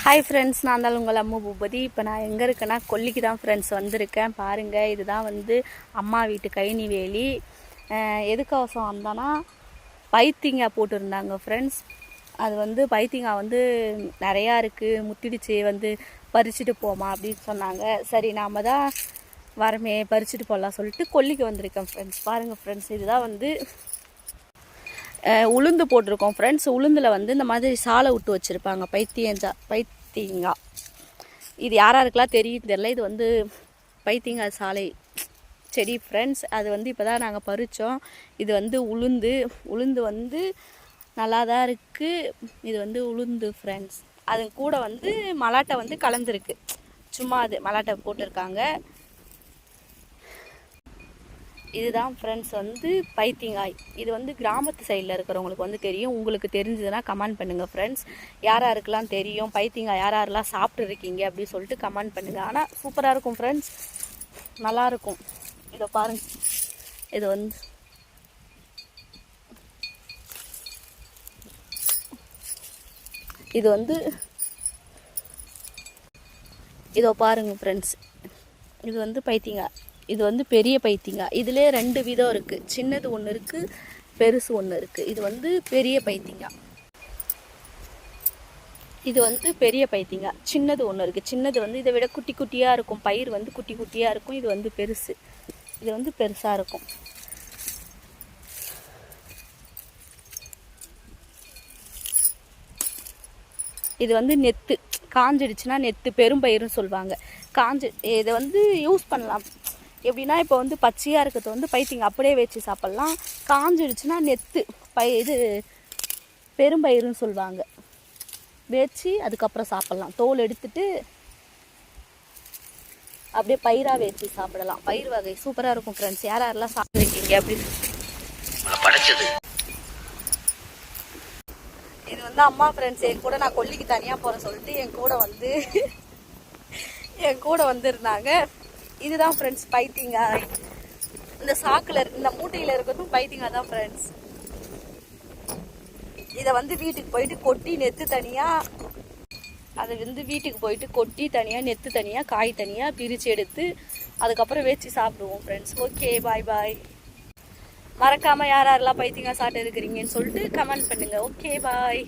Hi friends, நான் தான் உங்கள் அம்மு பூபதி. இப்போ நான் எங்கே இருக்கேன்னா கொல்லிக்கு தான் ஃப்ரெண்ட்ஸ் வந்திருக்கேன். பாருங்கள், இதுதான் வந்து அம்மா வீட்டு கைனிவேலி. எதுக்கவசம் வந்தோன்னா பைத்திங்காய் போட்டிருந்தாங்க ஃப்ரெண்ட்ஸ். அது வந்து பைத்திங்காய் வந்து நிறையா இருக்குது, முத்திடுச்சு, வந்து பறிச்சுட்டு போமா அப்படின்னு சொன்னாங்க. சரி, நாம் தான் வரமே பறிச்சுட்டு போகலாம் சொல்லிட்டு கொல்லிக்கு வந்திருக்கேன் ஃப்ரெண்ட்ஸ். பாருங்கள் ஃப்ரெண்ட்ஸ், இதுதான் வந்து உளுந்து போட்டிருக்கோம் ஃப்ரெண்ட்ஸ். உளுந்தில் வந்து இந்த மாதிரி சாலை விட்டு வச்சுருப்பாங்க, பைத்தியங்காய். இது யாராருக்கெல்லாம் தெரியும் தெரியல. இது வந்து பைத்தியங்காய் சாலை செடி ஃப்ரெண்ட்ஸ். அது வந்து இப்போ தான் நாங்கள் பறித்தோம். இது வந்து உளுந்து வந்து நல்லா தான் இருக்குது. இது வந்து உளுந்து ஃப்ரெண்ட்ஸ். அது கூட வந்து மலாட்டை வந்து கலந்துருக்கு. சும்மா அது மலாட்டை போட்டிருக்காங்க. இதுதான் ஃப்ரெண்ட்ஸ் வந்து பைத்தியங்காய். இது வந்து கிராமத்து சைடில் இருக்கிறவங்களுக்கு வந்து தெரியும். உங்களுக்கு தெரிஞ்சதுன்னா கமெண்ட் பண்ணுங்கள் ஃப்ரெண்ட்ஸ். யாராருக்கெல்லாம் தெரியும் பைத்தியங்காய், யாரெல்லாம் சாப்பிட்ருக்கீங்க அப்படின்னு சொல்லிட்டு கமெண்ட் பண்ணுங்கள். ஆனால் சூப்பராக இருக்கும் ஃப்ரெண்ட்ஸ், நல்லாயிருக்கும். இதை பாருங்கள், இது வந்து இதோ பாருங்கள் ஃப்ரெண்ட்ஸ், இது வந்து பைத்தியங்காய். இது வந்து பெரிய பைத்தியங்காய். இதிலே 2 விதம் இருக்குது. சின்னது ஒன்று இருக்குது, பெருசு ஒன்று இருக்குது. இது வந்து பெரிய பைத்தியங்காய். இது வந்து பெரிய பைத்தியங்காய். சின்னது ஒன்று இருக்குது. சின்னது வந்து இதை விட குட்டி குட்டியாக இருக்கும். பயிர் வந்து குட்டி குட்டியாக இருக்கும். இது வந்து பெருசு. இது வந்து பெருசாக இருக்கும். இது வந்து நெத்து காஞ்சிடுச்சுன்னா நெத்து பெரும்பயிர்னு சொல்லுவாங்க. இதை வந்து யூஸ் பண்ணலாம். எப்படின்னா இப்போ வந்து பச்சையாக இருக்கிறது வந்து பைத்தியங்காய் அப்படியே வச்சு சாப்பிட்லாம். காஞ்சிடுச்சுன்னா நெத்து இது பெரும்பயிர்னு சொல்லுவாங்க, வச்சு அதுக்கப்புறம் சாப்பிட்லாம். தோல் எடுத்துட்டு அப்படியே பயிராக வச்சு சாப்பிடலாம். பயிர் வகை சூப்பராக இருக்கும் ஃப்ரெண்ட்ஸ். யாரெல்லாம் சாப்பிட்ருக்கீங்க அப்படின்னு. இது வந்து அம்மா ஃப்ரெண்ட்ஸ். என் கூட நான் கொல்லிக்கு தனியாக போகிறேன் சொல்லிட்டு என் கூட வந்துருந்தாங்க. இதுதான் ஃப்ரெண்ட்ஸ் பைத்தியங்காய். இந்த சாக்கில் இந்த மூட்டையில் இருக்கிறதும் பைத்தியங்காய் தான் ஃப்ரெண்ட்ஸ். இதை வந்து வீட்டுக்கு போயிட்டு கொட்டி நெத்து தனியாக, அதை வந்து வீட்டுக்கு போயிட்டு கொட்டி தனியாக, நெத்து தனியாக, காய் தனியாக பிரித்து எடுத்து அதுக்கப்புறம் வச்சு சாப்பிடுவோம் ஃப்ரெண்ட்ஸ். ஓகே, பாய் பாய். மறக்காமல் யாரெல்லாம் பைத்தியங்காய் சாப்பிட்டு இருக்கிறீங்கன்னு சொல்லிட்டு கமெண்ட் பண்ணுங்கள். ஓகே, பாய்.